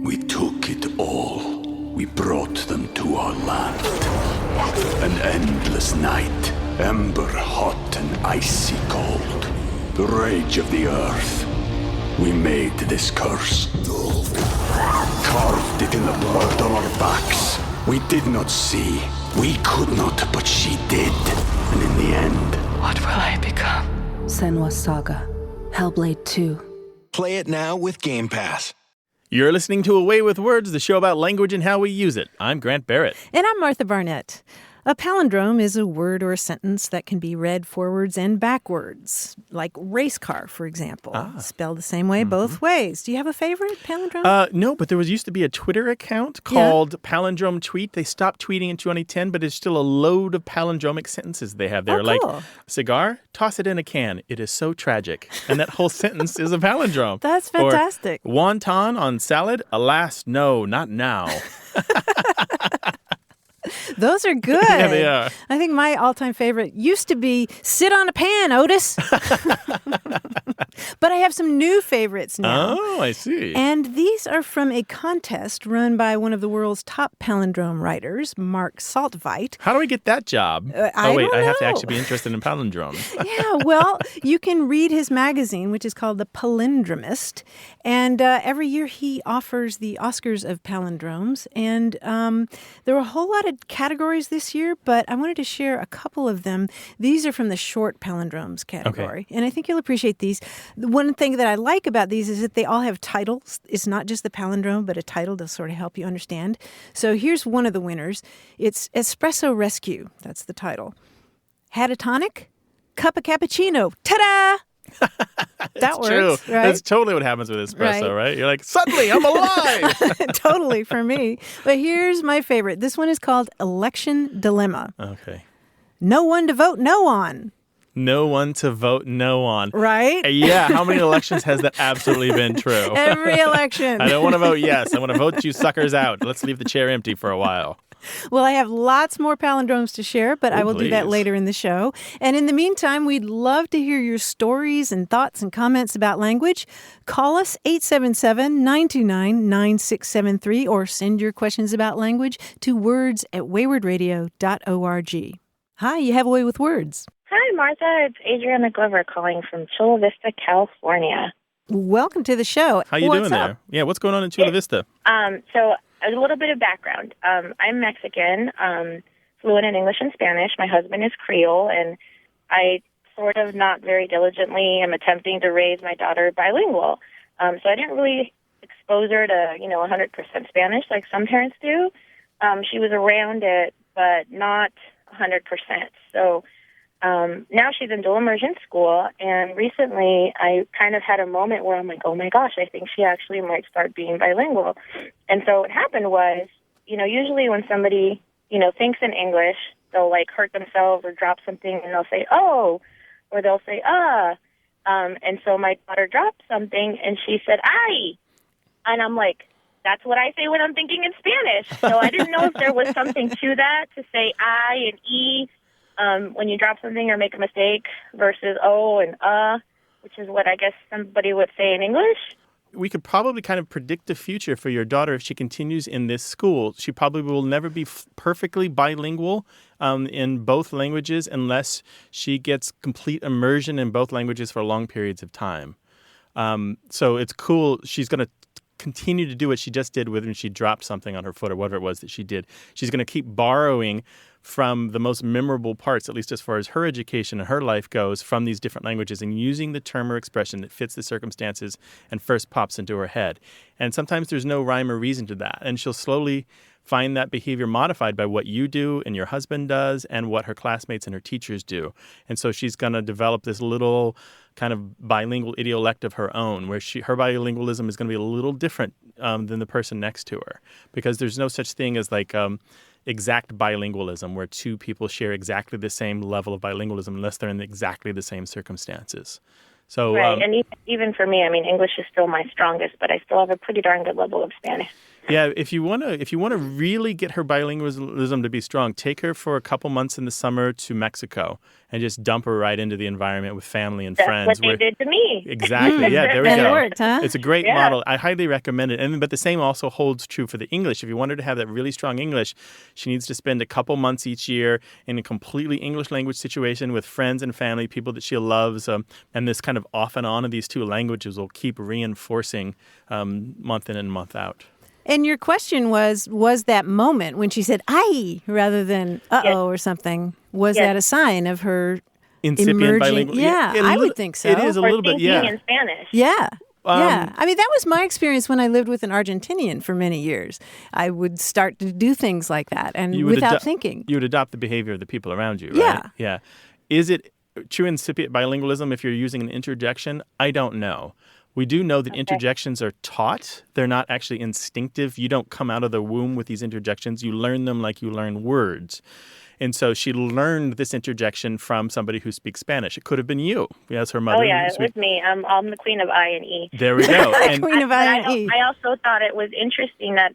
We took it all. We brought them to our land. An endless night, ember hot and icy cold. The rage of the earth. We made this curse. Carved it in the blood on our backs. We did not see. We could not, but she did. And in the end... What will I become? Senua's Saga. Hellblade 2. Play it now with Game Pass. You're listening to A Way with Words, the show about language and how we use it. I'm Grant Barrett. And I'm Martha Barnett. A palindrome is a word or a sentence that can be read forwards and backwards, like race car, for example. Spelled the same way both ways. Do you have a favorite palindrome? No, but there used to be a Twitter account called Palindrome Tweet. They stopped tweeting in 2010, but it's still a load of palindromic sentences they have there. Oh, cool. Like, cigar, toss it in a can. It is so tragic. And that whole sentence is a palindrome. That's fantastic. Or wonton on salad, alas, no, not now. Those are good. Yeah, they are. I think my all-time favorite used to be sit on a pan, Otis. But I have some new favorites now. Oh, I see. And these are from a contest run by one of the world's top palindrome writers, Mark Saltveit. How do I get that job? I have to know. actually be interested in palindromes. Yeah, well, you can read his magazine, which is called The Palindromist. And every year he offers the Oscars of palindromes. And there were a whole lot of categories this year, but I wanted to share a couple of them. These are from the short palindromes category. Okay. And I think you'll appreciate these. The one thing that I like about these is that they all have titles. It's not just the palindrome, but a title to sort of help you understand. So here's one of the winners. It's Espresso Rescue. That's the title. Had a tonic? Cup of cappuccino. Ta-da! That works, true. right? That's totally what happens with espresso, right? You're like, suddenly I'm alive! Totally, for me. But here's my favorite. This one is called Election Dilemma. Okay. No one to vote no on. No one to vote no on. Right? Yeah, how many elections has that absolutely been true? Every election. I don't want to vote yes. I want to vote you suckers out. Let's leave the chair empty for a while. Well, I have lots more palindromes to share, but I will do that later in the show. And in the meantime, we'd love to hear your stories and thoughts and comments about language. Call us 877-929-9673 or send your questions about language to words@waywardradio.org. Hi, you have a way with words. Hi, Martha. It's Adriana Glover calling from Chula Vista, California. Welcome to the show. How you doing there? Yeah, what's going on in Chula Vista? So a little bit of background. I'm Mexican, fluent in English and Spanish. My husband is Creole, and I sort of not very diligently am attempting to raise my daughter bilingual. So I didn't really expose her to, 100% Spanish like some parents do. She was around it, but not 100%. So now she's in dual immersion school, and recently I kind of had a moment where I'm like, oh my gosh, I think she actually might start being bilingual. And so what happened was, usually when somebody, thinks in English, they'll like hurt themselves or drop something and they'll say, oh, or they'll say, and so my daughter dropped something and she said, ay. And I'm like, that's what I say when I'm thinking in Spanish. So I didn't know if there was something to that, to say I and E when you drop something or make a mistake versus O and which is what I guess somebody would say in English. We could probably kind of predict the future for your daughter if she continues in this school. She probably will never be perfectly bilingual in both languages unless she gets complete immersion in both languages for long periods of time. So it's cool. She's going to continue to do what she just did when she dropped something on her foot or whatever it was that she did. She's going to keep borrowing from the most memorable parts, at least as far as her education and her life goes, from these different languages and using the term or expression that fits the circumstances and first pops into her head. And sometimes there's no rhyme or reason to that. And she'll slowly find that behavior modified by what you do and your husband does and what her classmates and her teachers do. And so she's going to develop this little kind of bilingual idiolect of her own, where her bilingualism is going to be a little different than the person next to her, because there's no such thing as like exact bilingualism where two people share exactly the same level of bilingualism unless they're in exactly the same circumstances. So, right, and even for me, I mean, English is still my strongest, but I still have a pretty darn good level of Spanish. Yeah, if you want to really get her bilingualism to be strong, take her for a couple months in the summer to Mexico and just dump her right into the environment with family and friends. That's what they did to me. Exactly. Yeah, there we And go. it worked, huh? It's a great model. I highly recommend it. But the same also holds true for the English. If you want her to have that really strong English, she needs to spend a couple months each year in a completely English language situation with friends and family, people that she loves, and this kind of off and on of these two languages will keep reinforcing month in and month out. And your question was that moment when she said "ay" rather than "uh-oh" or something, was that a sign of her incipient emerging? bilingual? Yeah, I would think so. It is a Or little bit, thinking in Spanish. Yeah. I mean, that was my experience when I lived with an Argentinian for many years. I would start to do things like that and without thinking. You would adopt the behavior of the people around you, right? Yeah. Yeah. Is it true incipient bilingualism if you're using an interjection? I don't know. We do know that interjections are taught. They're not actually instinctive. You don't come out of the womb with these interjections. You learn them like you learn words. And so she learned this interjection from somebody who speaks Spanish. It could have been you, as her mother. Oh, yeah, it was me. I'm the queen of I and E. There we go. And Queen of I and E. I also thought it was interesting that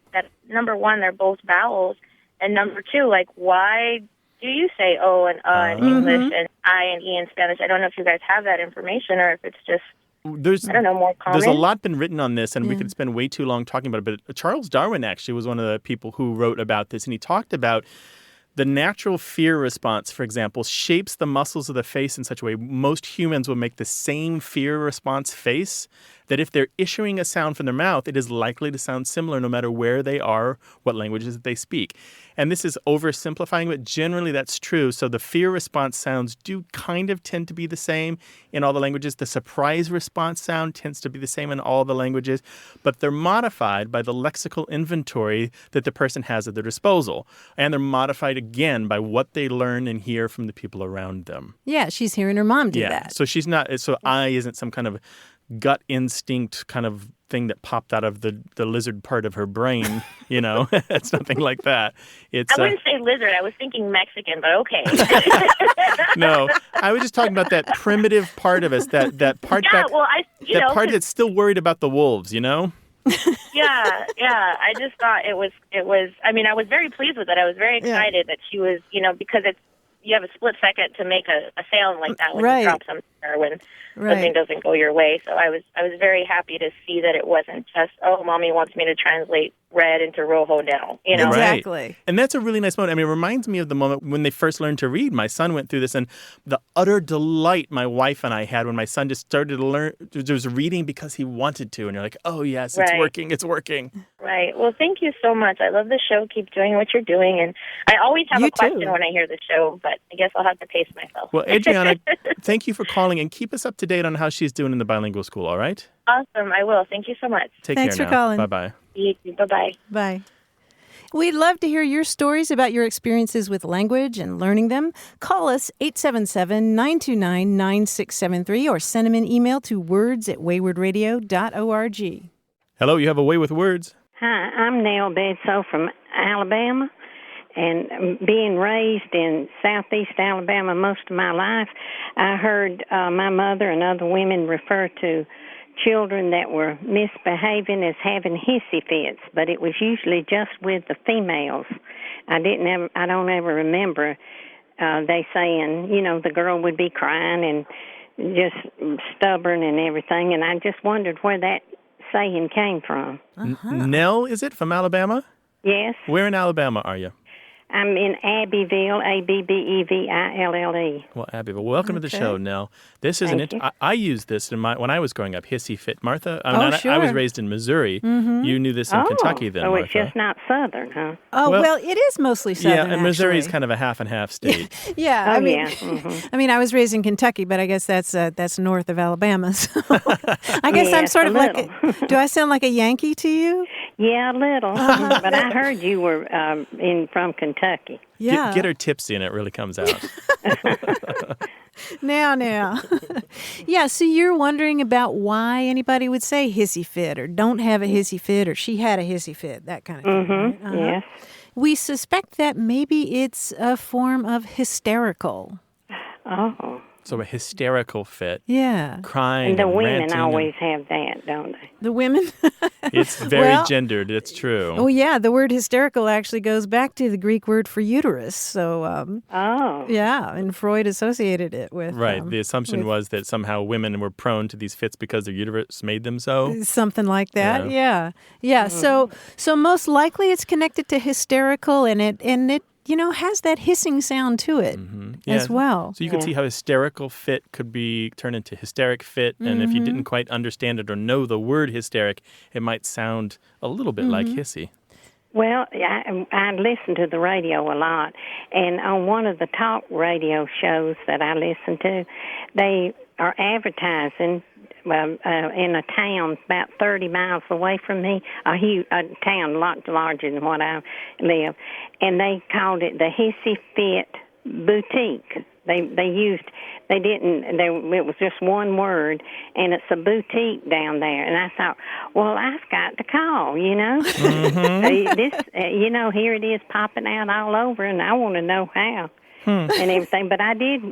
number one, they're both vowels. And number two, like, why do you say O and in English and I and E in Spanish? I don't know if you guys have that information or if it's just, I don't know, more common. There's a lot been written on this, and we could spend way too long talking about it. But Charles Darwin actually was one of the people who wrote about this, and he talked about the natural fear response, for example, shapes the muscles of the face in such a way most humans will make the same fear response face, that if they're issuing a sound from their mouth, it is likely to sound similar no matter where they are, what languages that they speak. And this is oversimplifying, but generally that's true. So the fear response sounds do kind of tend to be the same in all the languages. The surprise response sound tends to be the same in all the languages, but they're modified by the lexical inventory that the person has at their disposal. And they're modified again by what they learn and hear from the people around them. Yeah, she's hearing her mom do that. So she's not, so I isn't some kind of gut instinct kind of thing that popped out of the lizard part of her brain, you know. It's nothing like that. It's I wouldn't say lizard. I was thinking Mexican, but okay. No, I was just talking about that primitive part of us, that part part that's still worried about the wolves, you know. Yeah. I just thought it was. I mean, I was very pleased with it. I was very excited that she was, because you have a split second to make a sound like that when you drop something or when something doesn't go your way. So I was very happy to see that it wasn't just, oh, mommy wants me to translate red into rojo now, Exactly. Right. And that's a really nice moment. I mean, it reminds me of the moment when they first learned to read. My son went through this, and the utter delight my wife and I had when my son just started to learn, just reading because he wanted to. And you're like, oh, yes, it's working. It's working. Right. Well, thank you so much. I love the show. Keep doing what you're doing. And I always have a question when I hear the show, but I guess I'll have to pace myself. Well, Adriana, thank you for calling, and keep us up to date on how she's doing in the bilingual school, all right? Awesome. I will. Thank you so much. Thanks care for now. calling. Bye-bye. You too. Bye-bye. Bye. We'd love to hear your stories about your experiences with language and learning them. Call us 877-929-9673 or send them an email to words@waywardradio.org. Hello, you have a way with words. Hi, I'm Nell Bedsoe from Alabama, and being raised in southeast Alabama most of my life, I heard my mother and other women refer to children that were misbehaving as having hissy fits, but it was usually just with the females. I don't ever remember they saying, the girl would be crying and just stubborn and everything, and I just wondered where that saying came from. Nell, is it, from Alabama? Yes. Where in Alabama are you? I'm in Abbeville, Abbeville. Well, Abbeville, welcome to the show, Nell. This is I used this when I was growing up. Hissy fit, Martha. Sure. I was raised in Missouri. Mm-hmm. You knew this in Kentucky, then, Martha. It's just not Southern, huh? Oh, well, it is mostly Southern. Yeah, and Missouri is kind of a half and half state. Yeah, I mean, I was raised in Kentucky, but I guess that's north of Alabama. So I guess I'm sort of like. Do I sound like a Yankee to you? Yeah, a little. But I heard you were from Kentucky. Yeah. Get her tipsy and it really comes out. Now. Yeah, so you're wondering about why anybody would say hissy fit or don't have a hissy fit or she had a hissy fit, that kind of thing. Mm-hmm. Right? Yes. We suspect that maybe it's a form of hysterical. Oh. So a hysterical fit. Yeah. Crying And the women ranting always have that, don't they? The women? It's very Well, gendered. It's true. Oh, yeah. The word hysterical actually goes back to the Greek word for uterus. So, Oh. yeah, and Freud associated it with... Right. The assumption was that somehow women were prone to these fits because their uterus made them so. Something like that. Yeah. So most likely it's connected to hysterical, and it has that hissing sound to it as well. So you could see how hysterical fit could be turned into hysteric fit. And if you didn't quite understand it or know the word hysteric, it might sound a little bit like hissy. Well, I listen to the radio a lot, and on one of the talk radio shows that I listen to, they are advertising in a town about 30 miles away from me, a town a lot larger than what I live, and they called it the Hissy Fit Boutique. It was just one word, and it's a boutique down there. And I thought, well, I've got to call, here it is popping out all over, and I want to know how. And everything. But I did,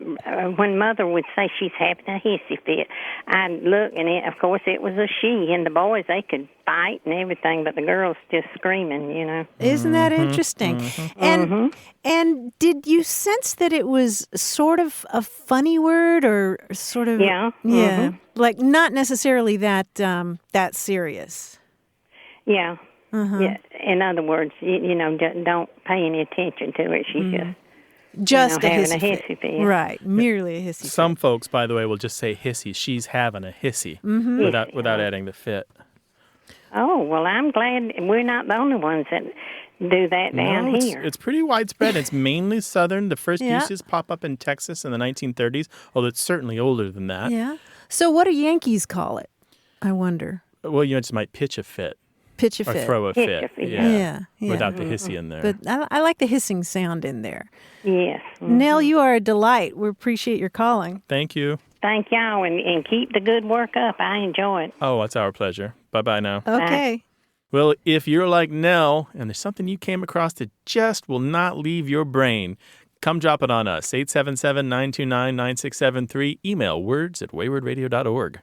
when Mother would say she's having a hissy fit, I'd look, and of course it was a she, and the boys, they could fight and everything, but the girls just screaming, Isn't that interesting? And did you sense that it was sort of a funny word, or sort of... Yeah. Like not necessarily that serious? Yeah. Yeah. In other words, don't pay any attention to it. She's just a having hissy fit. fit. Right, merely a hissy fit. Some folks, by the way, will just say hissy. She's having a hissy without adding the fit. Oh, well, I'm glad we're not the only ones that do that down here. It's pretty widespread. It's mainly Southern. The first uses pop up in Texas in the 1930s, although it's certainly older than that. Yeah. So what do Yankees call it, I wonder? Well, you just might pitch a fit. Pitch a or fit. throw a fit. Yeah. Without the hissy in there. But I like the hissing sound in there. Yes. Nell, you are a delight. We appreciate your calling. Thank you. Thank y'all, and keep the good work up. I enjoy it. Oh, it's our pleasure. Bye-bye now. Okay. Well, if you're like Nell and there's something you came across that just will not leave your brain, come drop it on us. 877-929-9673. Email words@waywardradio.org.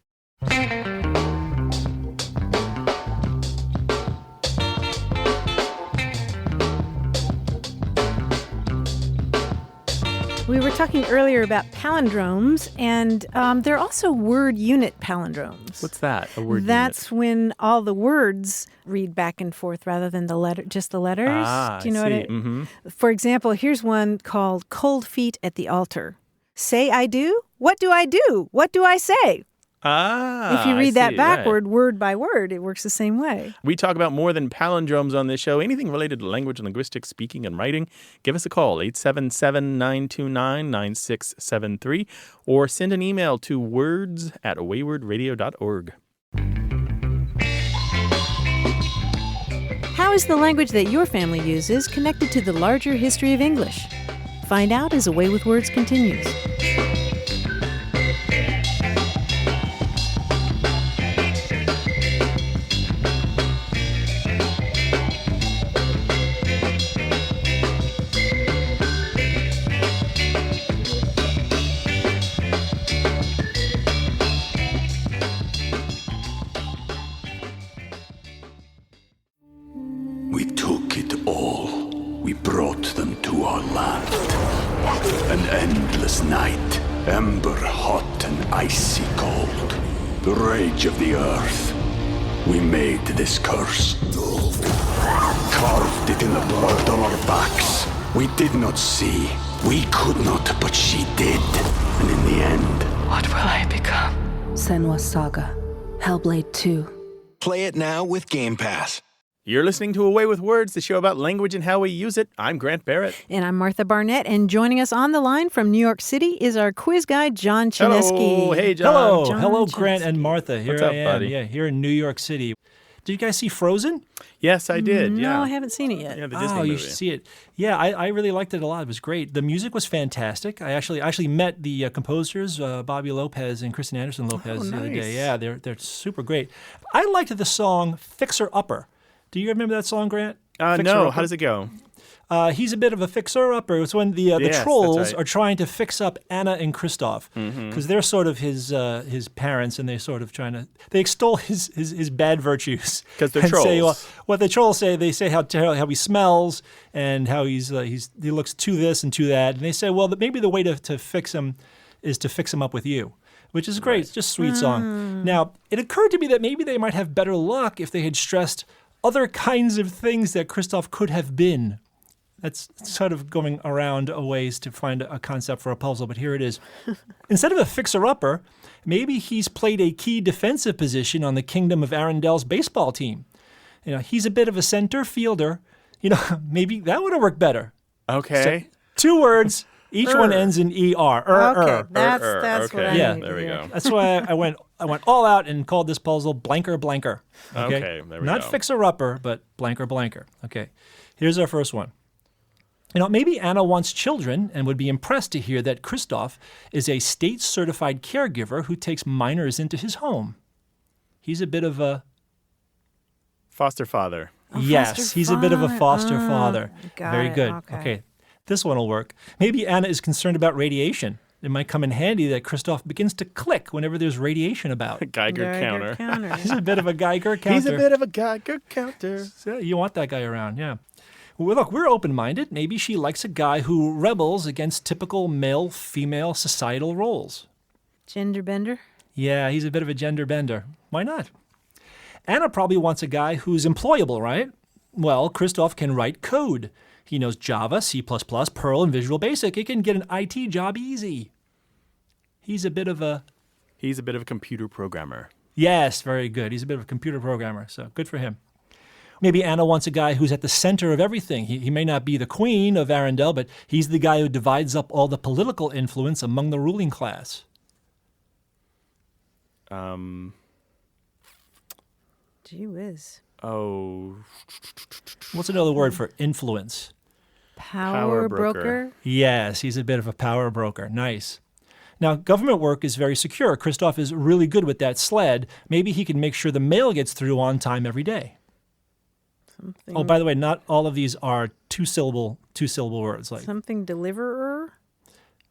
We were talking earlier about palindromes, and there are also word unit palindromes. What's that? A word That's unit? when all the words read back and forth rather than just the letters. Do you know I see. what For example, here's one called Cold Feet at the Altar. Say I do? What do I do? What do I say? If you read that backward, word by word, it works the same way. We talk about more than palindromes on this show. Anything related to language, linguistics, speaking, and writing, give us a call, 877-929-9673, or send an email to words@waywardradio.org. How is the language that your family uses connected to the larger history of English? Find out as A Way with Words continues. We took it all. We brought them to our land. An endless night, ember hot and icy cold. The rage of the earth. We made this curse. Carved it in the blood on our backs. We did not see. We could not, but she did. And in the end... What will I become? Senwa Saga. Hellblade 2. Play it now with Game Pass. You're listening to A Way with Words, the show about language and how we use it. I'm Grant Barrett. And I'm Martha Barnett, and joining us on the line from New York City is our quiz guy, John Chinesky. Hello. Hey, John. Hello, Grant and Martha. Here What's up, I am. buddy? Yeah, here in New York City. Did you guys see Frozen? Yes, I did. Yeah. No, I haven't seen it yet. Yeah, the Disney you movie. should see it. Yeah, I really liked it a lot. It was great. The music was fantastic. I actually met the composers, Bobby Lopez and Kristen Anderson Lopez, the other nice. day. Yeah, they're super great. I liked the song "Fixer Upper." Do you remember that song, Grant? No, how does it go? He's a bit of a fixer-upper. It's when the Yes, trolls that's right. are trying to fix up Anna and Kristoff because they're sort of his parents, and they're sort of trying to extol his bad virtues 'Cause they're and say, trolls. what the trolls say. They say how he smells and how he looks to this and to that, and they say, well, that maybe the way to fix him is to fix him up with you. Which is great. It's just a sweet song. Now, it occurred to me that maybe they might have better luck if they had stressed other kinds of things that Kristoff could have been. That's sort of going around a ways to find a concept for a puzzle, but here it is. Instead of a fixer-upper, maybe he's played a key defensive position on the Kingdom of Arendelle's baseball team. He's a bit of a center fielder. Maybe that would have worked better. Okay. So, 2 words. Each one ends in ER. Okay, that's what I Yeah. need There we to hear. go. That's why I went all out and called this puzzle Blanker Blanker. Okay, there we Not go. fixer-upper, but Blanker Blanker. Okay, here's our first one. Maybe Anna wants children and would be impressed to hear that Kristoff is a state-certified caregiver who takes minors into his home. He's a bit of a... Foster father. Yes, foster he's a bit of a foster father. father. Got Very it. good. Okay. This one will work. Maybe Anna is concerned about radiation. It might come in handy that Kristoff begins to click whenever there's radiation about. Geiger counter. He's a bit of a Geiger counter. He's a bit of a Geiger counter. So you want that guy around, yeah. Well, look, we're open-minded. Maybe she likes a guy who rebels against typical male-female societal roles. Gender bender? Yeah, he's a bit of a gender bender. Why not? Anna probably wants a guy who's employable, right? Well, Kristoff can write code. He knows Java, C++, Perl, and Visual Basic. He can get an IT job easy. He's a bit of a... He's a bit of a computer programmer. Yes, very good. He's a bit of a computer programmer, so good for him. Maybe Anna wants a guy who's at the center of everything. He may not be the queen of Arendelle, but he's the guy who divides up all the political influence among the ruling class. Gee whiz. Oh. What's another word for influence? Power broker. broker? Yes, he's a bit of a power broker. Nice. Now, government work is very secure. Kristoff is really good with that sled. Maybe he can make sure the mail gets through on time every day. Something, Oh, by the way, not all of these are two-syllable words. Like something deliverer?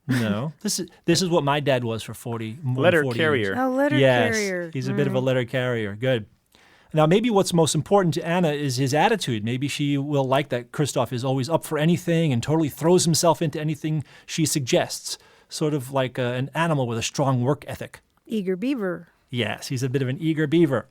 no, this is what my dad was for more than Letter 40 carrier. years. Oh, letter Yes, carrier. he's a bit of a letter carrier. Good. Now, maybe what's most important to Anna is his attitude. Maybe she will like that Kristoff is always up for anything and totally throws himself into anything she suggests, sort of like an animal with a strong work ethic. Eager beaver. Yes, he's a bit of an eager beaver.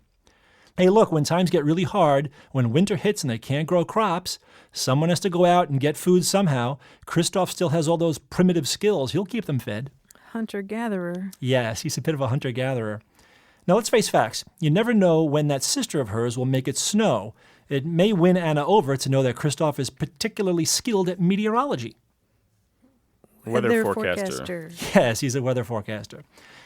Hey, look, when times get really hard, when winter hits and they can't grow crops, someone has to go out and get food somehow. Kristoff still has all those primitive skills. He'll keep them fed. Hunter-gatherer. Yes, he's a bit of a hunter-gatherer. Now, let's face facts. You never know when that sister of hers will make it snow. It may win Anna over to know that Kristoff is particularly skilled at meteorology. Weather forecaster. Yes, he's a weather forecaster.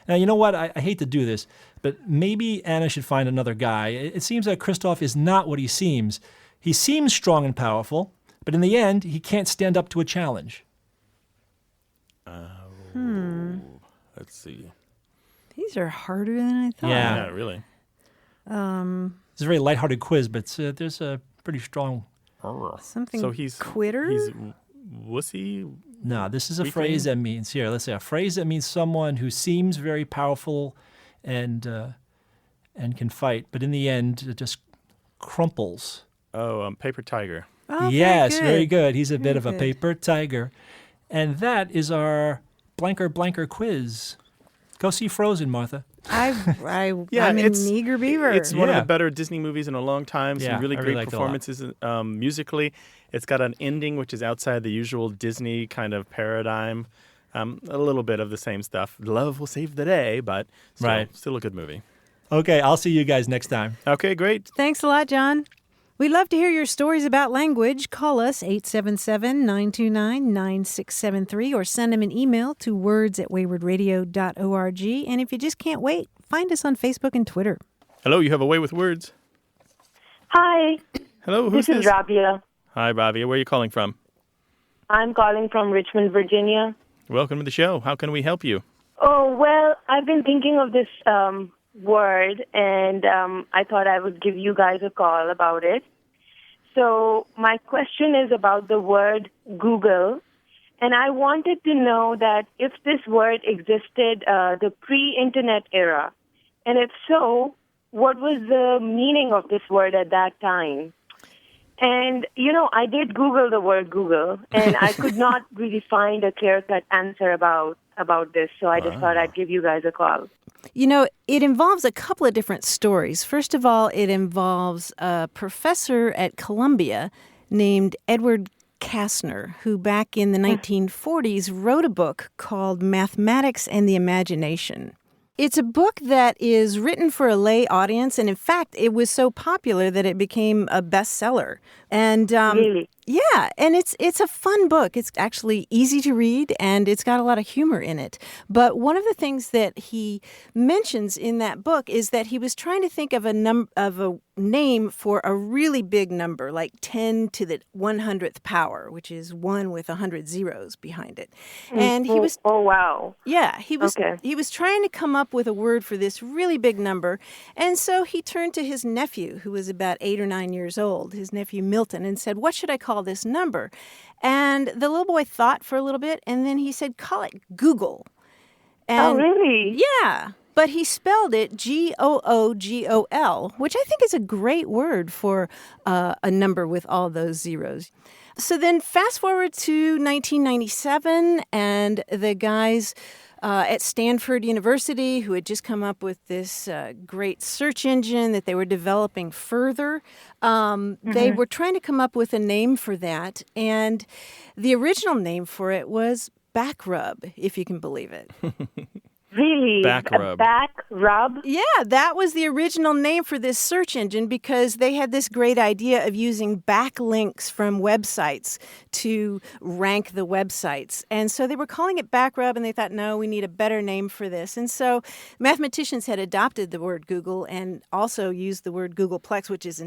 Now, you know what? I hate to do this, but maybe Anna should find another guy. It seems that Kristoff is not what he seems. He seems strong and powerful, but in the end, he can't stand up to a challenge. Let's see. These are harder than I thought. Yeah. Yeah, really. It's a very lighthearted quiz, but there's a pretty strong... Something So he's quitter? He's wussy. No, this is a Weakling? phrase that means, here, let's say a phrase that means someone who seems very powerful and can fight, but in the end, it just crumples. Oh, paper tiger. Oh, Yes, very very good. good. He's a bit of a good. paper tiger. And that is our blanker quiz. Go see Frozen, Martha. Yeah, I'm it's- an eager beaver. It's one of Yeah. the better Disney movies in a long time. Some Yeah, really I really great liked it a lot. performances musically. It's got an ending which is outside the usual Disney kind of paradigm. A little bit of the same stuff. Love will save the day, but still a good movie. Okay, I'll see you guys next time. Okay, great. Thanks a lot, John. We'd love to hear your stories about language. Call us 877-929-9673 or send them an email to words@waywardradio.org. And if you just can't wait, find us on Facebook and Twitter. Hello, you have a way with words. Hi, Hello, who's this is Rabia. Hi, Rabia. Where are you calling from? I'm calling from Richmond, Virginia. Welcome to the show. How can we help you? Oh, well, I've been thinking of this word, and I thought I would give you guys a call about it. So my question is about the word Google. And I wanted to know that if this word existed the pre-internet era, and if so, what was the meaning of this word at that time? And, I did Google the word Google, and I could not really find a clear-cut answer about this, so I just thought I'd give you guys a call. It involves a couple of different stories. First of all, it involves a professor at Columbia named Edward Kastner, who back in the 1940s wrote a book called Mathematics and the Imagination. It's a book that is written for a lay audience, and in fact, it was so popular that it became a bestseller. And Really? Yeah, and it's a fun book. It's actually easy to read, and it's got a lot of humor in it. But one of the things that he mentions in that book is that he was trying to think of a name for a really big number, like 10 to the 100th power, which is 1 with 100 zeros behind it. And he was Oh, wow. Yeah, he was Okay. he was trying to come up with a word for this really big number. And so he turned to his nephew, who was about 8 or 9 years old, his nephew Milton, and said, "What should I call this number?" And the little boy thought for a little bit, and then he said, "Call it Google." And Really? yeah, but he spelled it Googol, which I think is a great word for a number with all those zeros. So then fast forward to 1997, and the guys at Stanford University, who had just come up with this great search engine that they were developing further, they were trying to come up with a name for that. And the original name for it was back rub, if you can believe it. Really? Back A rub. back rub? Yeah, that was the original name for this search engine because they had this great idea of using backlinks from websites to rank the websites. And so they were calling it back rub, and they thought, no, we need a better name for this. And so mathematicians had adopted the word Google and also used the word Googleplex, which is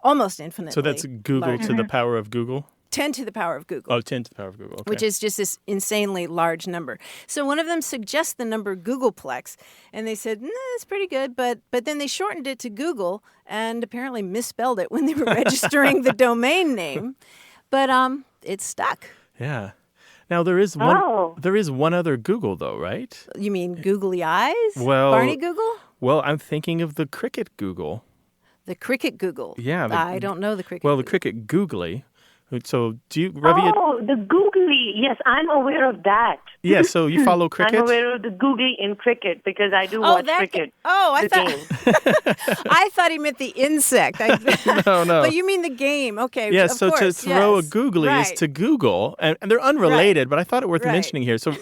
almost infinitely. So that's Google large. to the power of Google? 10 to the power of Google. Oh, 10 to the power of Google. Okay. Which is just this insanely large number. So one of them suggests the number Googleplex, and they said, that's pretty good, but then they shortened it to Google and apparently misspelled it when they were registering the domain name. But it stuck. Yeah. Now there is one other Google though, right? You mean googly eyes? Well, Barney Google? Well, I'm thinking of the cricket Google. The cricket Google. Yeah. I don't know the cricket Well, the Google. cricket googly. So do you, Ravi? Oh, the googly. Yes, I'm aware of that. Yeah, so you follow cricket? I'm aware of the googly in cricket because I do watch cricket. I game. thought he meant the insect. No. But you mean the game. Okay. Yeah, of so course, to throw yes. a googly Right. is to Google, and they're unrelated, but I thought it worth Right. mentioning here. So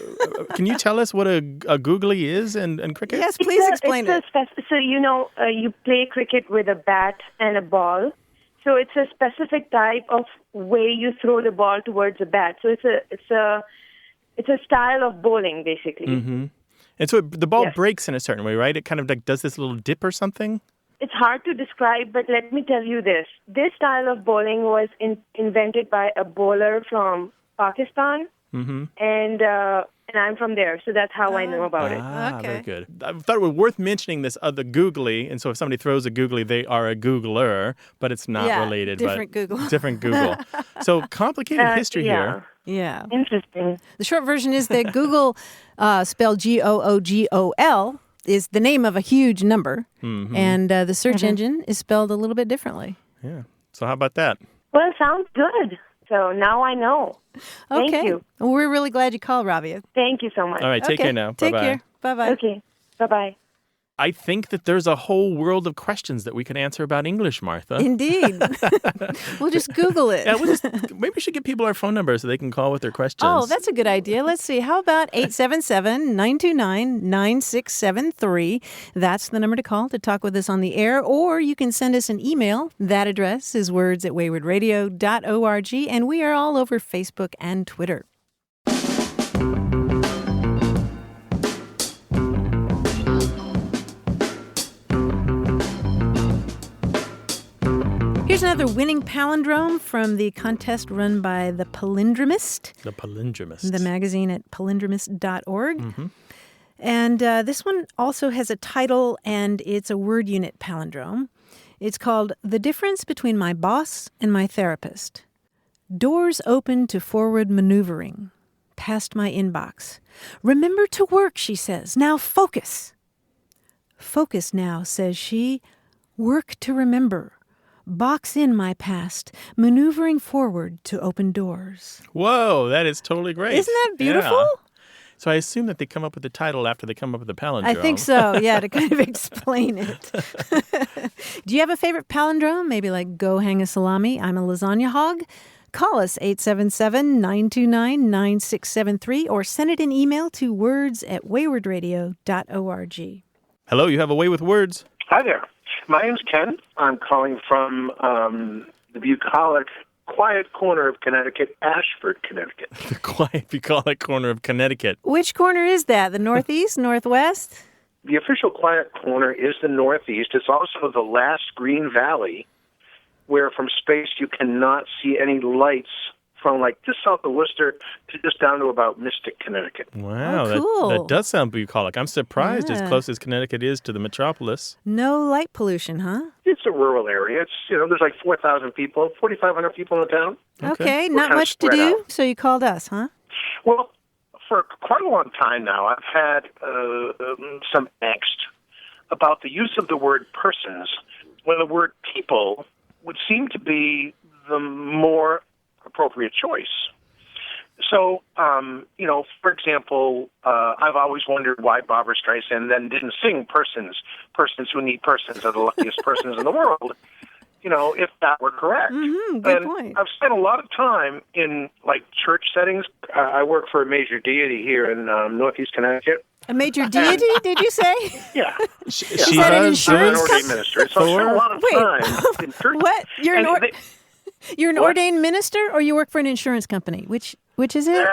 can you tell us what a googly is in cricket? Yes, please explain it. So, you play cricket with a bat and a ball. So it's a specific type of way you throw the ball towards a bat. So it's a style of bowling, basically. Mm-hmm. And so the ball Yes. breaks in a certain way, right? It kind of like does this little dip or something? It's hard to describe, but let me tell you this. This style of bowling was invented by a bowler from Pakistan, and I'm from there, so that's how I know about it. Ah, Okay. very good. I thought it was worth mentioning this other googly, and so if somebody throws a googly, they are a Googler, but it's not Yeah, related. different Google. Different Google. So complicated history yeah. here. Yeah. Interesting. The short version is that Google, spelled Googol, is the name of a huge number, and the search engine is spelled a little bit differently. Yeah. So how about that? Well, sounds good. So now I know. Okay. Thank you. Well, we're really glad you called, Rabia. Thank you so much. All right, take care now. Take Bye-bye. care. Bye-bye. Okay. Bye-bye. I think that there's a whole world of questions that we could answer about English, Martha. Indeed. We'll just Google it. Yeah, maybe we should give people our phone number so they can call with their questions. Oh, that's a good idea. Let's see. How about 877-929-9673? That's the number to call to talk with us on the air, or you can send us an email. That address is words@waywardradio.org, and we are all over Facebook and Twitter. Here's another winning palindrome from the contest run by The Palindromist, The Palindromist. the magazine at palindromist.org. Mm-hmm. And this one also has a title, and it's a word unit palindrome. It's called The Difference Between My Boss and My Therapist. Doors open to forward maneuvering. Past my inbox. Remember to work, she says. Now focus. Focus now, says she. Work to remember. Box in my past, maneuvering forward to open doors. Whoa, that is totally great. Isn't that beautiful? Yeah. So I assume that they come up with the title after they come up with the palindrome. I think so, yeah, to kind of explain it. Do you have a favorite palindrome? Maybe like go hang a salami, I'm a lasagna hog? Call us 877-929-9673 or send it an email to words@waywardradio.org. Hello, you have a way with words. Hi there. My name's Ken. I'm calling from the bucolic, quiet corner of Connecticut, Ashford, Connecticut. The quiet, bucolic corner of Connecticut. Which corner is that? The northeast, northwest? The official quiet corner is the northeast. It's also the last green valley where from space you cannot see any lights from like just south of Worcester to just down to about Mystic, Connecticut. Wow, cool. that does sound bucolic. I'm surprised as close as Connecticut is to the metropolis. No light pollution, huh? It's a rural area. It's, there's like 4,000 people, 4,500 people in the town. Okay, We're not kind of much to spread do, out. so you called us, huh? Well, for quite a long time now, I've had some angst about the use of the word persons when the word people would seem to be the more appropriate choice. So, for example, I've always wondered why Barbra Streisand then didn't sing persons who need persons are the luckiest persons in the world, if that were correct. Mm-hmm, good point. I've spent a lot of time in, like, church settings. I work for a major deity here in Northeast Connecticut. A major deity, did you say? Yeah. Is that an insurance I'm an ordained minister, so I spent a lot of time in church. What? You're an What? ordained minister, or you work for an insurance company? Which is it?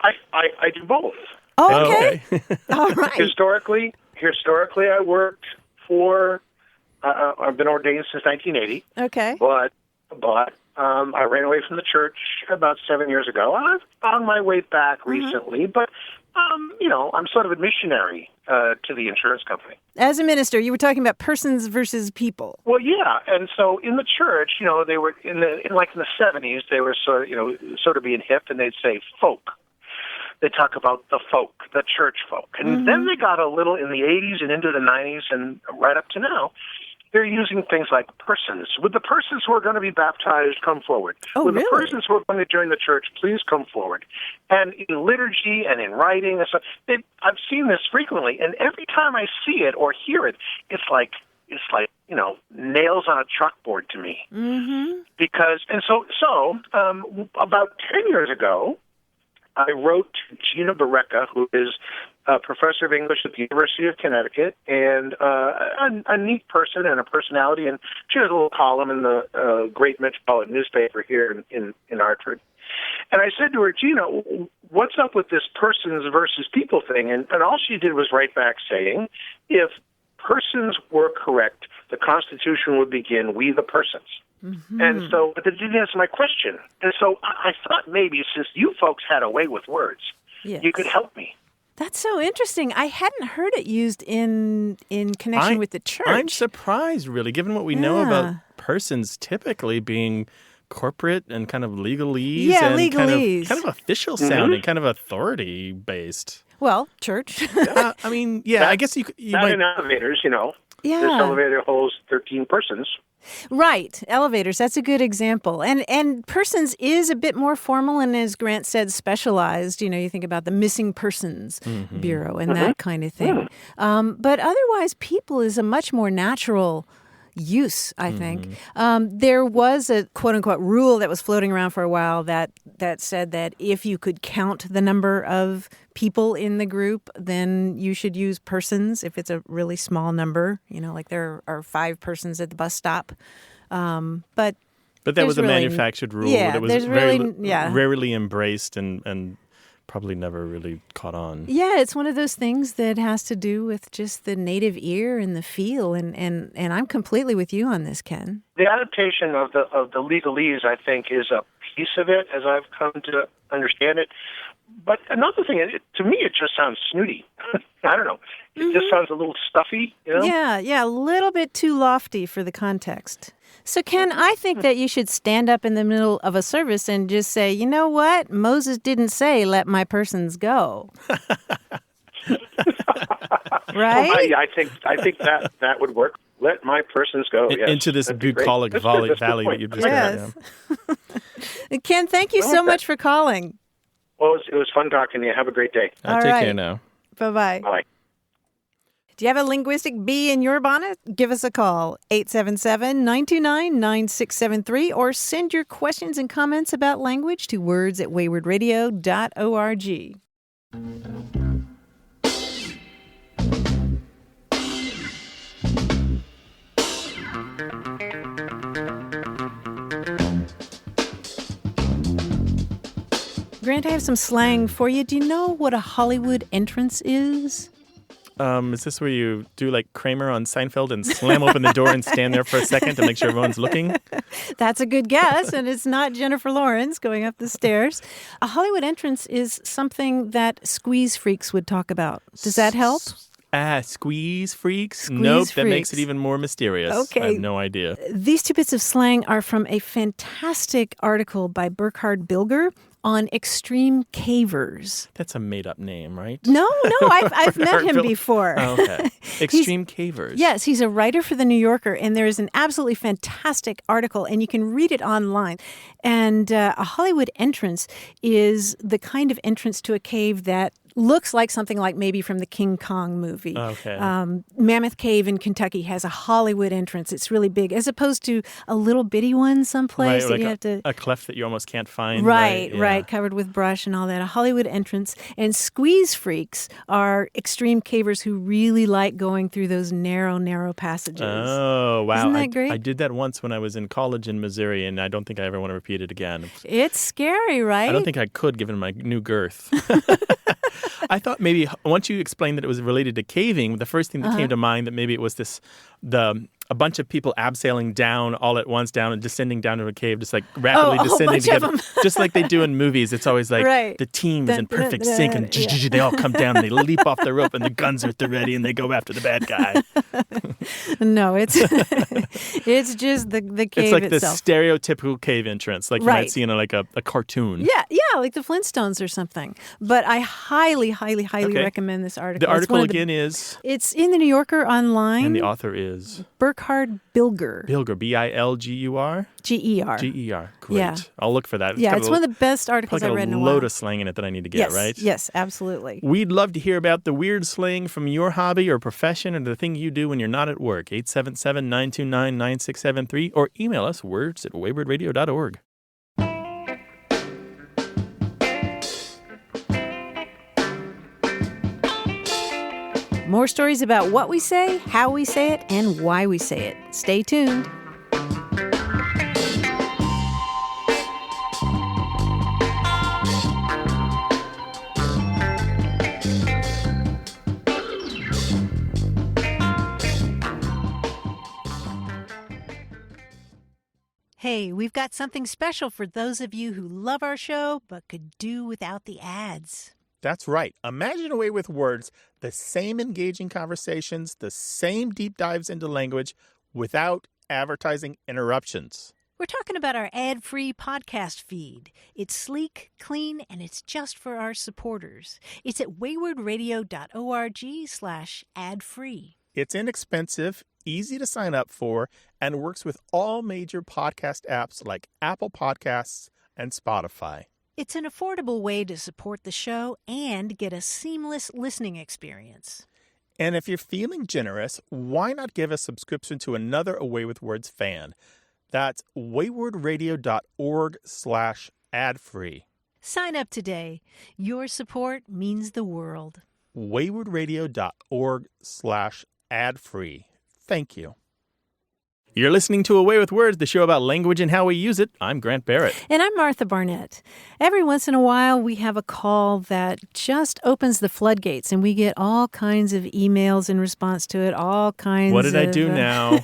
I do both. Oh, okay. All right. Historically, I worked for. I've been ordained since 1980. Okay. But I ran away from the church about 7 years ago. I've found my way back recently, but I'm sort of a missionary to the insurance company. As a minister, you were talking about persons versus people. Well, yeah, and so in the church, they were in the 70s, they were sort of being hip, and they'd say folk. They talk about the folk, the church folk, and then they got a little in the 80s and into the 90s, and right up to now. They're using things like persons. Would the persons who are going to be baptized come forward? Oh, Would really? the persons who are going to join the church please come forward? And in liturgy and in writing and stuff, I've seen this frequently. And every time I see it or hear it, it's like nails on a chalkboard to me. Mm-hmm. So about 10 years ago, I wrote to Gina Barreca, who is a professor of English at the University of Connecticut, and a neat person and a personality. And she has a little column in the great metropolitan newspaper here in Hartford. And I said to her, Gina, what's up with this persons versus people thing? And all she did was write back saying, if persons were correct, the Constitution would begin, we the persons. Mm-hmm. And so, but that didn't answer my question. And so I thought maybe since you folks had a way with words, you could help me. That's so interesting. I hadn't heard it used in connection with the church. I'm surprised, really, given what we know about persons typically being corporate and kind of legalese. Yeah, and legalese. Kind of official sounding, kind of authority-based. Well, church. I guess you might... in elevators, Yeah. This elevator holds 13 persons. Right. Elevators. That's a good example. And persons is a bit more formal and, as Grant said, specialized. You think about the Missing Persons Bureau and that kind of thing. But otherwise, people is a much more natural use, I think. There was a quote-unquote rule that was floating around for a while that said that if you could count the number of people in the group, then you should use persons if it's a really small number. Like there are 5 persons at the bus stop. But that was a manufactured rule that was rarely embraced and probably never really caught on. Yeah, it's one of those things that has to do with just the native ear and the feel, and I'm completely with you on this, Ken. The adaptation of the legalese, I think, is a piece of it, as I've come to understand it. But another thing, to me, it just sounds snooty. I don't know. It just sounds a little stuffy, you know? Yeah, a little bit too lofty for the context. So, Ken, I think that you should stand up in the middle of a service and just say, you know what? Moses didn't say, let my persons go. Right? Well, I think that would work. Let my persons go. Yes. Into this bucolic valley that you just yes. got. Yeah. Ken, thank you so much for calling. Well, it was fun talking to you. Have a great day. Take care now. Bye-bye. Bye. Do you have a linguistic bee in your bonnet? Give us a call, 877-929-9673, or send your questions and comments about language to words@waywardradio.org. Grant, I have some slang for you. Do you know what a Hollywood entrance is? Is this where you do like Kramer on Seinfeld and slam open the door and stand there for a second to make sure everyone's looking? That's a good guess, and it's not Jennifer Lawrence going up the stairs. A Hollywood entrance is something that squeeze freaks would talk about. Does that help? Squeeze freaks? Nope, that makes it even more mysterious. Okay. I have no idea. These two bits of slang are from a fantastic article by Burkhard Bilger on extreme cavers. That's a made-up name, right? No, I've met him before. Oh, okay. Extreme cavers. Yes, he's a writer for The New Yorker, and there is an absolutely fantastic article, and you can read it online. And a Hollywood entrance is the kind of entrance to a cave that looks like something like maybe from the King Kong movie. Okay. Mammoth Cave in Kentucky has a Hollywood entrance. It's really big, as opposed to a little bitty one someplace that like you have to... A cleft that you almost can't find. Right, covered with brush and all that. A Hollywood entrance. And squeeze freaks are extreme cavers who really like going through those narrow passages. Oh, wow. Isn't that great? I did that once when I was in college in Missouri, and I don't think I ever want to repeat it again. It's scary, right? I don't think I could, given my new girth. I thought maybe once you explained that it was related to caving, the first thing that came to mind that maybe it was a bunch of people abseiling down all at once, down and descending down to a cave, just like rapidly descending together, just like they do in movies. It's always like the team is in perfect sync, and they all come down and they leap off the rope, and the guns are at the ready, and they go after the bad guy. No, it's it's just the cave It's like itself. The stereotypical cave entrance, like you might see in like a cartoon. Yeah, like the Flintstones or something. But I highly recommend this article. The article again is? It's in the New Yorker online. And the author is? Burkhard Bilger. Bilger, B-I-L-G-U-R? G-E-R. G-E-R. Great. Yeah. I'll look for that. It's one of the best articles I read in a while. A load of slang in it that I need to get, right? Yes, absolutely. We'd love to hear about the weird slang from your hobby or profession or the thing you do when you're not at work. 877-929-9673 or email us words@waywardradio.org. More stories about what we say, how we say it, and why we say it. Stay tuned. Hey, we've got something special for those of you who love our show but could do without the ads. That's right. Imagine a way with words, the same engaging conversations, the same deep dives into language without advertising interruptions. We're talking about our ad-free podcast feed. It's sleek, clean, and it's just for our supporters. It's at waywardradio.org/ad-free. It's inexpensive, easy to sign up for, and works with all major podcast apps like Apple Podcasts and Spotify. It's an affordable way to support the show and get a seamless listening experience. And if you're feeling generous, why not give a subscription to another Away with Words fan? That's waywardradio.org/ad-free. Sign up today. Your support means the world. waywardradio.org/ad-free. Thank you. You're listening to Away with Words, the show about language and how we use it. I'm Grant Barrett. And I'm Martha Barnett. Every once in a while, we have a call that just opens the floodgates, and we get all kinds of emails in response to it, all kinds of... What did I do now?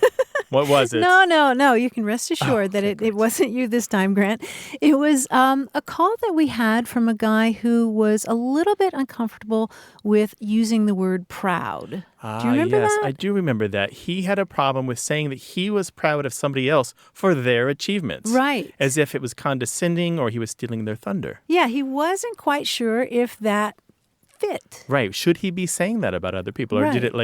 What was it? No. You can rest assured that it wasn't you this time, Grant. It was a call that we had from a guy who was a little bit uncomfortable with using the word proud. Do you remember yes, that? I do remember that. He had a problem with saying that he was proud of somebody else for their achievements. Right. As if it was condescending or he was stealing their thunder. Yeah, he wasn't quite sure if that fit. Right. Should he be saying that about other people? Or Right. did it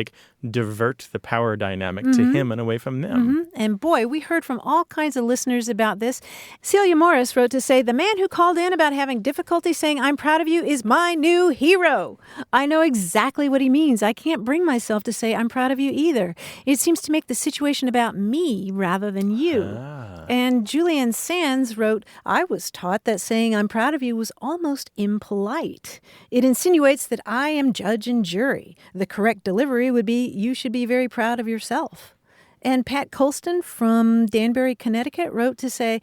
divert the power dynamic to him and away from them? And boy, we heard from all kinds of listeners about this. Celia Morris wrote to say, the man who called in about having difficulty saying I'm proud of you is my new hero. I know exactly what he means. I can't bring myself to say I'm proud of you either. It seems to make the situation about me rather than you. And Julian Sands wrote, I was taught that saying I'm proud of you was almost impolite. It insinuates that I am judge and jury. The correct delivery would be you should be very proud of yourself. And Pat Colston from Danbury, Connecticut wrote to say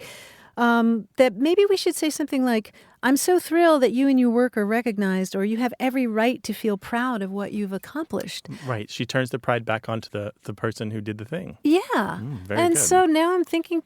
that maybe we should say something like, I'm so thrilled that you and your work are recognized, or you have every right to feel proud of what you've accomplished. Right. She turns the pride back onto the person who did the thing. Yeah. Very and good. so now I'm thinking,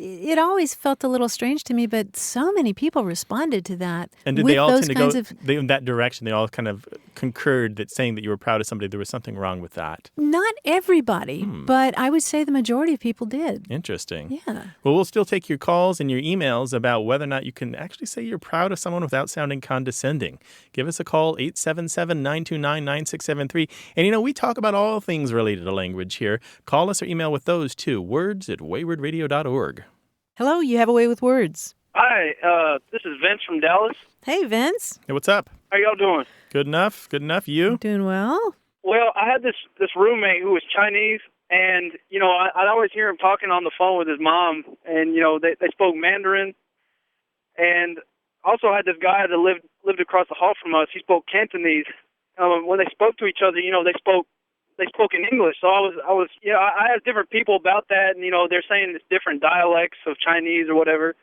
it always felt a little strange to me, but so many people responded to that. And did with they all those tend to kinds go in that direction? They all kind of concurred that saying that you were proud of somebody, there was something wrong with that. Not everybody, but I would say the majority of people did. Interesting. Yeah. Well, we'll still take your calls and your emails about whether or not you can actually say you're proud of someone without sounding condescending. Give us a call, 877-929-9673. And, we talk about all things related to language here. Call us or email with those, too. words@waywardradio.org. Hello, you have a way with words. Hi, this is Vince from Dallas. Hey, Vince. Hey, what's up? How y'all doing? Good enough. Good enough. You? Doing well. Well, I had this roommate who was Chinese, and, I'd always hear him talking on the phone with his mom, and, they spoke Mandarin. And also had this guy that lived across the hall from us. He spoke Cantonese. When they spoke to each other, they spoke in English. So I asked different people about that, and they're saying it's different dialects of Chinese or whatever.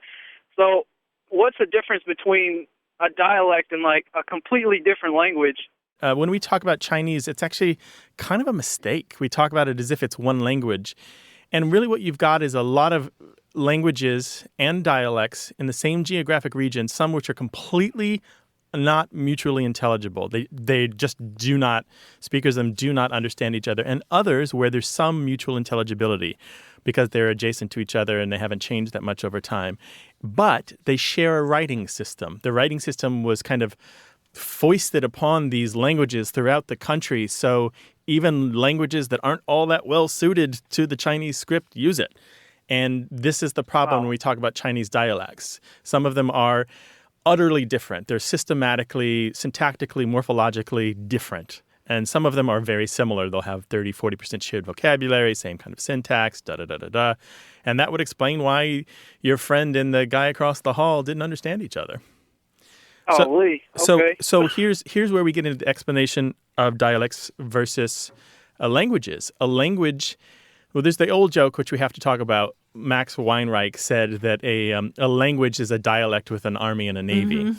So what's the difference between a dialect and a completely different language? When we talk about Chinese, it's actually kind of a mistake. We talk about it as if it's one language. And really what you've got is a lot of languages and dialects in the same geographic region, some which are completely not mutually intelligible. They just do not, speakers of them do not understand each other. And others where there's some mutual intelligibility because they're adjacent to each other and they haven't changed that much over time. But they share a writing system. The writing system was kind of foisted upon these languages throughout the country. So even languages that aren't all that well suited to the Chinese script use it. And this is the problem when we talk about Chinese dialects. Some of them are utterly different. They're systematically, syntactically, morphologically different. And some of them are very similar. They'll have 30, 40% shared vocabulary, same kind of syntax, da-da-da-da-da. And that would explain why your friend and the guy across the hall didn't understand each other. Okay. So here's where we get into the explanation of dialects versus languages. A language, well, there's the old joke, which we have to talk about. Max Weinreich said that a language is a dialect with an army and a navy.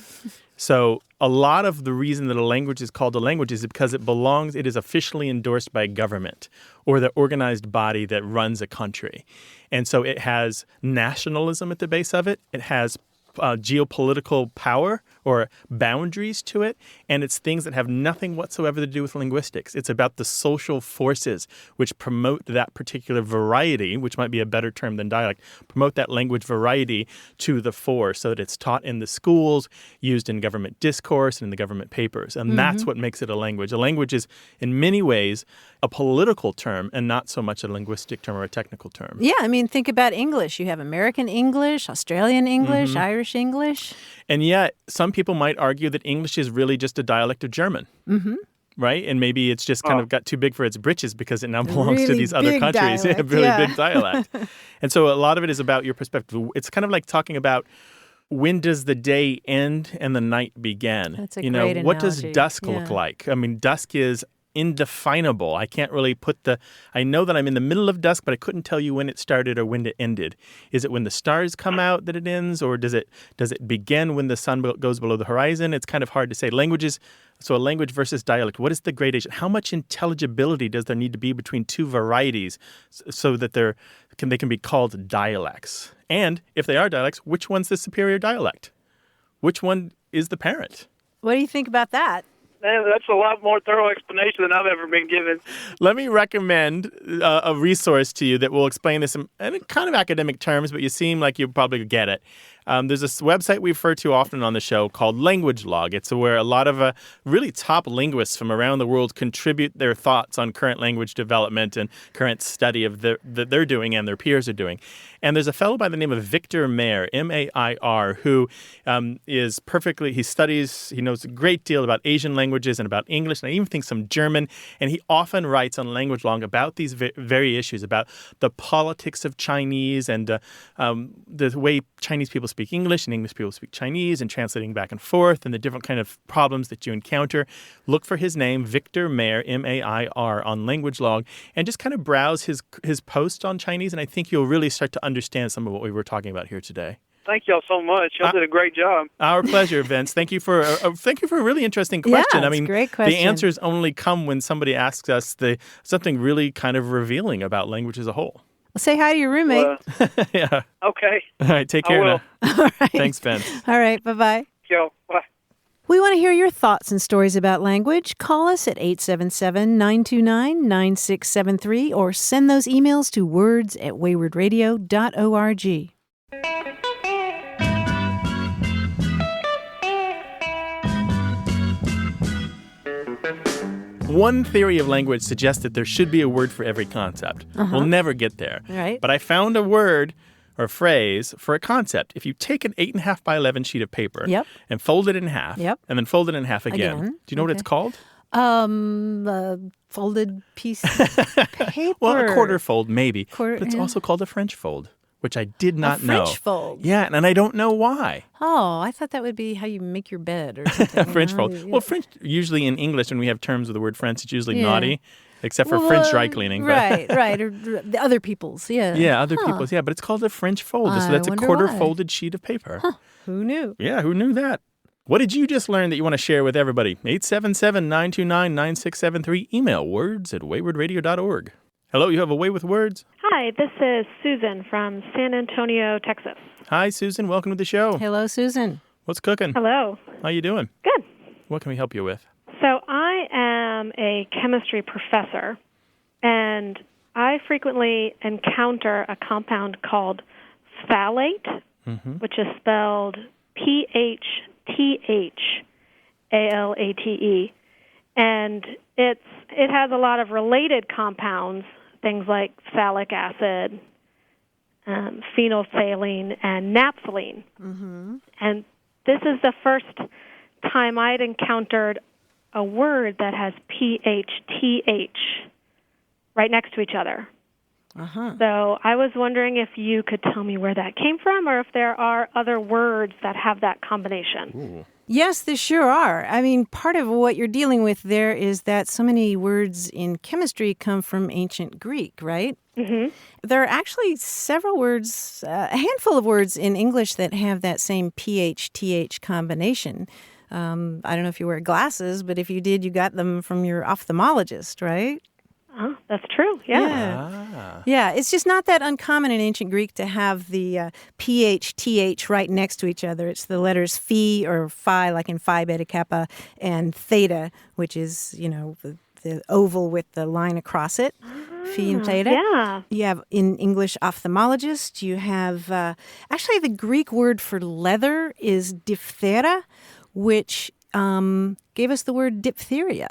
So a lot of the reason that a language is called a language is because it is officially endorsed by government or the organized body that runs a country. And so it has nationalism at the base of it. It has geopolitical power or boundaries to it, and it's things that have nothing whatsoever to do with linguistics. It's about the social forces which promote that particular variety, which might be a better term than dialect, promote that language variety to the fore so that it's taught in the schools, used in government discourse and in the government papers. And that's what makes it a language. A language is, in many ways, a political term and not so much a linguistic term or a technical term. Yeah, think about English. You have American English, Australian English, Irish English. And yet, some people might argue that English is really just a dialect of German. Right? And maybe it's just kind of got too big for its britches because it now belongs to these other countries. Dialect, big dialect. And so a lot of it is about your perspective. It's kind of like talking about when does the day end and the night begin? That's a great what does analogy. dusk look like? Dusk is indefinable. I can't really I know that I'm in the middle of dusk, but I couldn't tell you when it started or when it ended. Is it when the stars come out that it ends, or does it begin when the sun goes below the horizon? It's kind of hard to say. Languages, so a language versus dialect, what is the gradation? How much intelligibility does there need to be between two varieties so that they can be called dialects? And if they are dialects, which one's the superior dialect? Which one is the parent? What do you think about that? That's a lot more thorough explanation than I've ever been given. Let me recommend a resource to you that will explain this in kind of academic terms, but you seem like you probably get it. There's this website we refer to often on the show called Language Log. It's where a lot of really top linguists from around the world contribute their thoughts on current language development and current study of that they're doing and their peers are doing. And there's a fellow by the name of Victor Mayer, M-A-I-R, who he knows a great deal about Asian languages and about English, and I even think some German. And he often writes on Language Log about these very issues, about the politics of Chinese and the way Chinese people speak English and English people speak Chinese, and translating back and forth, and the different kind of problems that you encounter. Look for his name, Victor Mayer, M-A-I-R, on Language Log, and just kind of browse his posts on Chinese, and I think you'll really start to understand some of what we were talking about here today. Thank y'all so much. Y'all did a great job. Our pleasure, Vince. Thank you for a really interesting question. Yeah, it's a great question. The answers only come when somebody asks us something really kind of revealing about language as a whole. Well, say hi to your roommate. Yeah. Okay. All right. Take care now. All right. Thanks, Vince. All right. Bye-bye. Yo, bye. We want to hear your thoughts and stories about language. Call us at 877-929-9673 or send those emails to words@waywardradio.org. One theory of language suggests that there should be a word for every concept. We'll never get there. Right. But I found a word or phrase for a concept. If you take an 8.5 by 11 sheet of paper and fold it in half and then fold it in half again. Do you know what it's called? Folded piece of paper. Well, a quarter fold, maybe. But it's also called a French fold, which I did not know. French fold? Yeah, and I don't know why. Oh, I thought that would be how you make your bed or something. French fold. Yeah. Well, French, usually in English, when we have terms with the word French, it's usually naughty. Except for French dry cleaning. Right. Or the other people's, Yeah, other people's, but it's called a French fold. So that's a quarter folded sheet of paper. Huh. Who knew? Yeah, who knew that? What did you just learn that you want to share with everybody? 877-929-9673. Email words@waywardradio.org. Hello, you have a way with words? Hi, this is Susan from San Antonio, Texas. Hi, Susan. Welcome to the show. Hello, Susan. What's cooking? Hello. How you doing? Good. What can we help you with? So I am a chemistry professor, and I frequently encounter a compound called phthalate, which is spelled PHTHALATE, and it has a lot of related compounds, things like phthalic acid, phenolphthalein, and naphthalene. And this is the first time I'd encountered a word that has PHTH right next to each other. So I was wondering if you could tell me where that came from, or if there are other words that have that combination. Ooh. Yes, there sure are. I mean, part of what you're dealing with there is that so many words in chemistry come from ancient Greek, right? There are actually several words, a handful of words in English that have that same PH-TH combination. I don't know if you wear glasses, but if you did, you got them from your ophthalmologist, right? Oh, that's true, yeah. Yeah, it's just not that uncommon in ancient Greek to have the PH-TH right next to each other. It's the letters phi or phi, like in Phi Beta Kappa, and theta, which is, the oval with the line across it. Phi and theta. Yeah. You have, in English, ophthalmologist. You have, actually, the Greek word for leather is diphthera, which gave us the word diphtheria.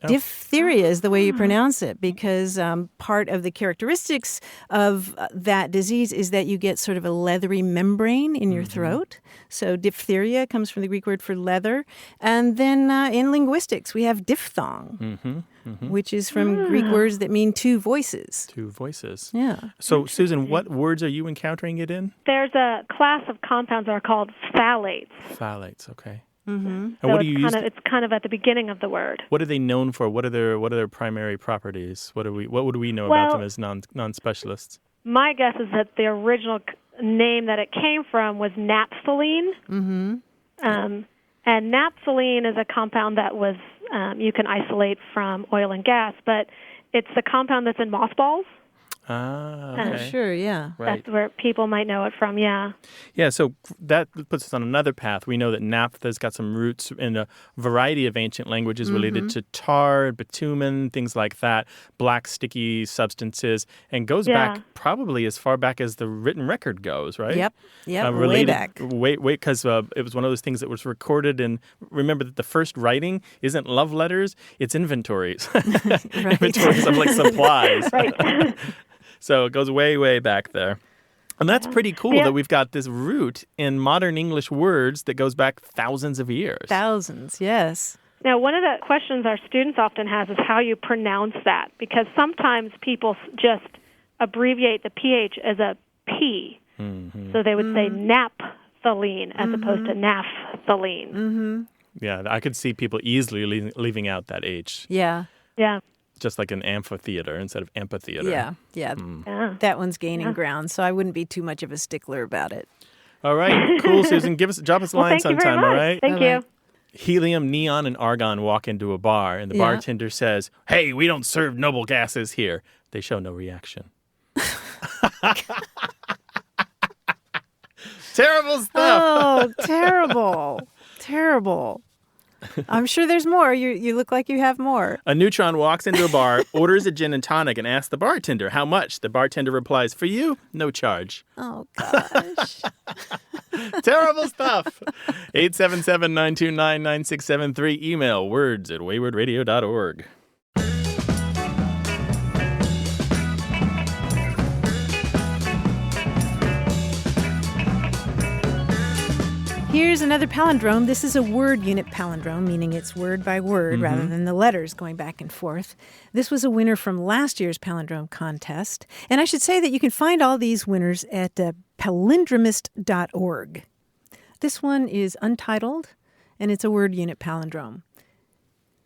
Diphtheria is the way you pronounce it, because part of the characteristics of that disease is that you get sort of a leathery membrane in your throat. So diphtheria comes from the Greek word for leather. And then in linguistics, we have diphthong, which is from Greek words that mean two voices. Two voices. Yeah. So, Susan, what words are you encountering it in? There's a class of compounds that are called phthalates. Phthalates, okay. Mm-hmm. And So what do you use? it's kind of at the beginning of the word. What are they known for? What are their primary properties? What would we know about them as non-specialists? My guess is that the original name that it came from was naphthalene. Mm-hmm. And naphthalene is a compound that was you can isolate from oil and gas, but it's the compound that's in mothballs. Ah, okay. Sure, yeah. Right. That's where people might know it from, yeah. Yeah, so that puts us on another path. We know that naphtha's got some roots in a variety of ancient languages related to tar, bitumen, things like that, black sticky substances, and goes back probably as far back as the written record goes, right? Yep, way back. Because it was one of those things that was recorded, and remember that the first writing isn't love letters, it's inventories. Inventories of like supplies. Right. So it goes way, way back there. And that's pretty cool that we've got this root in modern English words that goes back thousands of years. Thousands, yes. Now, one of the questions our students often have is how you pronounce that, because sometimes people just abbreviate the PH as a P. Mm-hmm. So they would say naphthalene as opposed to naphthalene. Mm-hmm. Yeah, I could see people easily leaving out that H. Yeah. Yeah. Just like an amphitheater instead of amphitheater. Yeah. Yeah. That one's gaining ground, so I wouldn't be too much of a stickler about it. All right. Cool, Susan. Drop us a line sometime, all right? Thank you. Helium, neon, and argon walk into a bar, and the bartender says, "Hey, we don't serve noble gases here." They show no reaction. Terrible stuff. Oh, terrible. Terrible. I'm sure there's more. You look like you have more. A neutron walks into a bar, orders a gin and tonic, and asks the bartender, "How much?" The bartender replies, "For you, no charge." Oh, gosh. Terrible stuff. 877-929-9673. Email words@waywardradio.org. Here's another palindrome. This is a word unit palindrome, meaning it's word by word rather than the letters going back and forth. This was a winner from last year's palindrome contest. And I should say that you can find all these winners at palindromist.org. This one is untitled, and it's a word unit palindrome.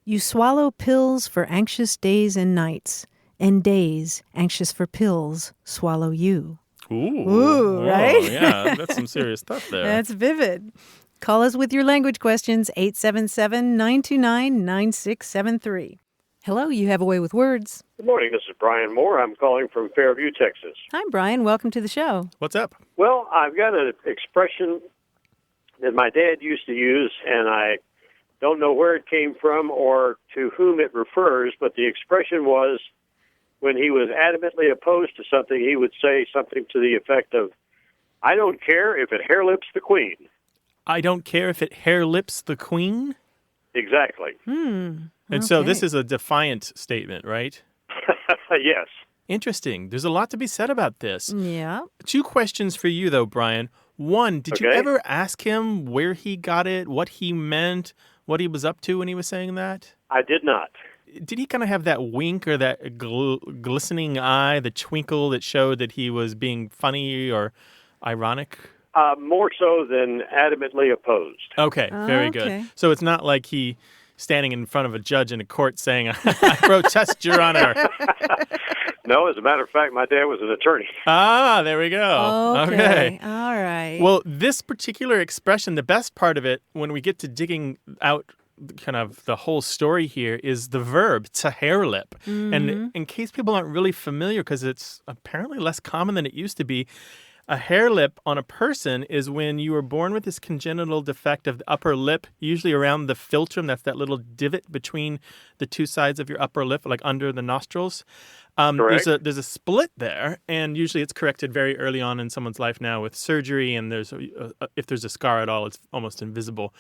You swallow pills for anxious days and nights, and days anxious for pills swallow you. Ooh, right? Yeah, that's some serious stuff there. That's vivid. Call us with your language questions, 877-929-9673. Hello, you have a way with words. Good morning. This is Brian Moore. I'm calling from Fairview, Texas. Hi, Brian. Welcome to the show. What's up? Well, I've got an expression that my dad used to use, and I don't know where it came from or to whom it refers, but the expression was, when he was adamantly opposed to something, he would say something to the effect of, "I don't care if it harelips the queen." I don't care if it harelips the queen? Exactly. And so this is a defiant statement, right? Yes. Interesting. There's a lot to be said about this. Yeah. 2 questions for you, though, Brian. One, did you ever ask him where he got it, what he meant, what he was up to when he was saying that? I did not. Did he kind of have that wink or that glistening eye, the twinkle that showed that he was being funny or ironic? More so than adamantly opposed. Okay, very good. So it's not like he standing in front of a judge in a court saying, "I protest, Your Honor." No, as a matter of fact, my dad was an attorney. Ah, there we go. Okay. All right. Well, this particular expression, the best part of it, when we get to digging out kind of the whole story here, is the verb to harelip. And in case people aren't really familiar, because it's apparently less common than it used to be, a harelip on a person is when you were born with this congenital defect of the upper lip, usually around the philtrum. That's that little divot between the two sides of your upper lip, like under the nostrils. There's a split there, and usually it's corrected very early on in someone's life now with surgery, and if there's a scar at all, it's almost invisible.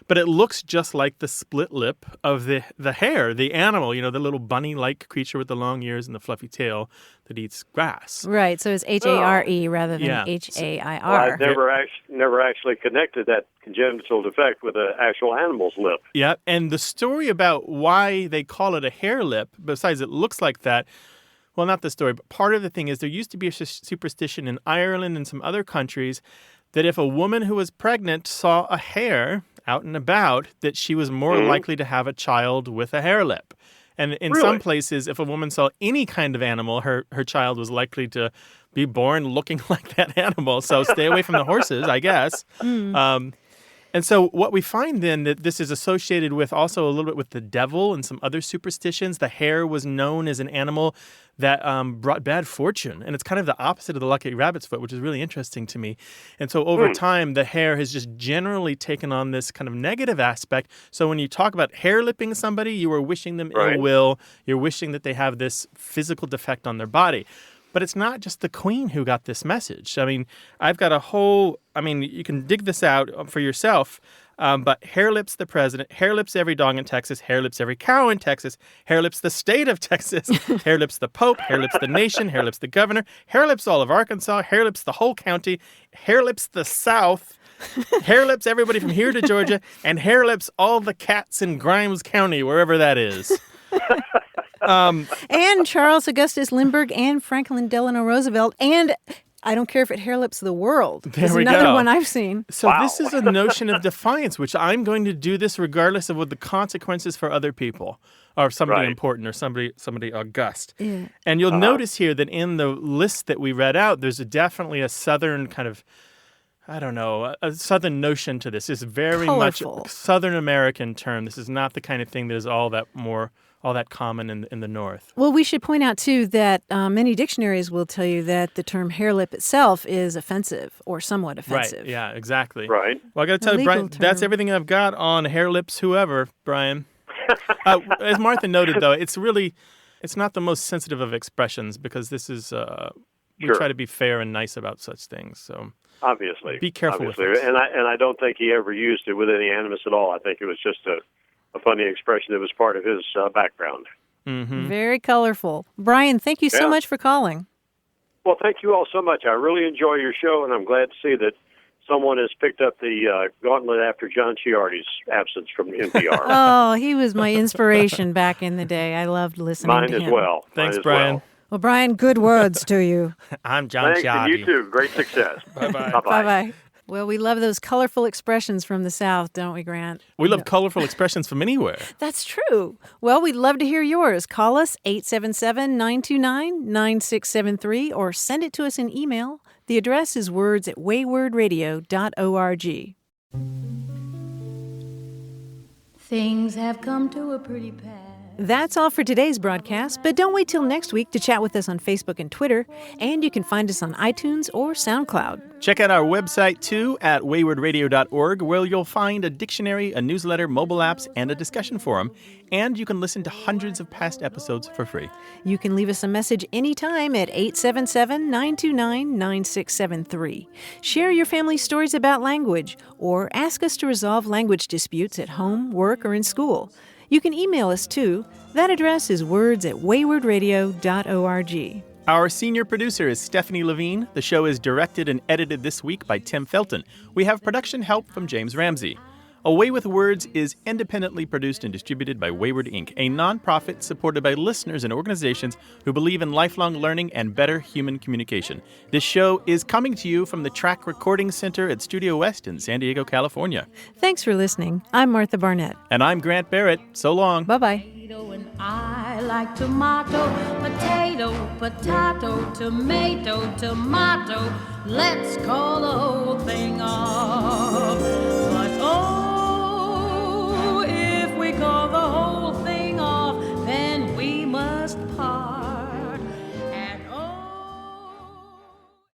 But it looks just like the split lip of the hare, the animal, the little bunny-like creature with the long ears and the fluffy tail that eats grass. Right, so it's H-A-R-E rather than H-A-I-R. Well, I've never actually connected that congenital defect with an actual animal's lip. Yeah, and the story about why they call it a hare lip, besides it looks like that, well, not the story, but part of the thing is there used to be a superstition in Ireland and some other countries that if a woman who was pregnant saw a hare out and about that she was more likely to have a child with a harelip. And in some places, if a woman saw any kind of animal, her child was likely to be born looking like that animal. So stay away from the horses, I guess. And so what we find then that this is associated with also a little bit with the devil and some other superstitions. The hare was known as an animal that brought bad fortune. And it's kind of the opposite of the lucky rabbit's foot, which is really interesting to me. And so over time, the hare has just generally taken on this kind of negative aspect. So when you talk about harelipping somebody, you are wishing them ill will. You're wishing that they have this physical defect on their body. But it's not just the Queen who got this message. I mean, I've got a whole, you can dig this out for yourself, but harelips the president, harelips every dog in Texas, harelips every cow in Texas, harelips the state of Texas, harelips the Pope, harelips the nation, harelips the governor, harelips all of Arkansas, harelips the whole county, harelips the South, harelips everybody from here to Georgia, and harelips all the cats in Grimes County, wherever that is. And Charles Augustus Lindbergh and Franklin Delano Roosevelt, and I don't care if it harelips the world. There's another one I've seen. So this is a notion of defiance, which I'm going to do this regardless of what the consequences for other people or somebody important or somebody august. Yeah. And you'll notice here that in the list that we read out, there's definitely a Southern kind of, a Southern notion to this. It's very colorful. Much a Southern American term. This is not the kind of thing that is all that common in the North. Well, we should point out, too, that many dictionaries will tell you that the term harelip itself is offensive or somewhat offensive. Right, yeah, exactly. Right. Well, I got to tell you, Brian, that's everything I've got on harelips whoever, Brian. As Martha noted, though, it's not the most sensitive of expressions because this is, we try to be fair and nice about such things, so... Obviously. Be careful with it. it. And I don't think he ever used it with any animus at all. I think it was just a funny expression that was part of his background. Mm-hmm. Very colorful. Brian, thank you so much for calling. Well, thank you all so much. I really enjoy your show, and I'm glad to see that someone has picked up the gauntlet after John Chiardi's absence from NPR. Oh, he was my inspiration back in the day. I loved listening to him. Mine as well. Thanks, Brian. Well, Brian, good words to you. I'm John Chiardi. Thanks, and you too. Great success. Bye-bye. Bye-bye. Bye-bye. Well, we love those colorful expressions from the South, don't we, Grant? We love colorful expressions from anywhere. That's true. Well, we'd love to hear yours. Call us 877-929-9673 or send it to us in email. The address is words@waywardradio.org. Things have come to a pretty pass. That's all for today's broadcast, but don't wait till next week to chat with us on Facebook and Twitter, and you can find us on iTunes or SoundCloud. Check out our website, too, at waywardradio.org, where you'll find a dictionary, a newsletter, mobile apps, and a discussion forum, and you can listen to hundreds of past episodes for free. You can leave us a message anytime at 877-929-9673. Share your family stories about language, or ask us to resolve language disputes at home, work, or in school. You can email us, too. That address is words@waywardradio.org. Our senior producer is Stephanie Levine. The show is directed and edited this week by Tim Felton. We have production help from James Ramsey. A Way with Words is independently produced and distributed by Wayward Inc., a nonprofit supported by listeners and organizations who believe in lifelong learning and better human communication. This show is coming to you from the Track Recording Center at Studio West in San Diego, California. Thanks for listening. I'm Martha Barnett. And I'm Grant Barrett. So long. Bye-bye. And I like tomato, potato, potato, tomato, tomato. Let's call the whole thing off. But oh, if we call the whole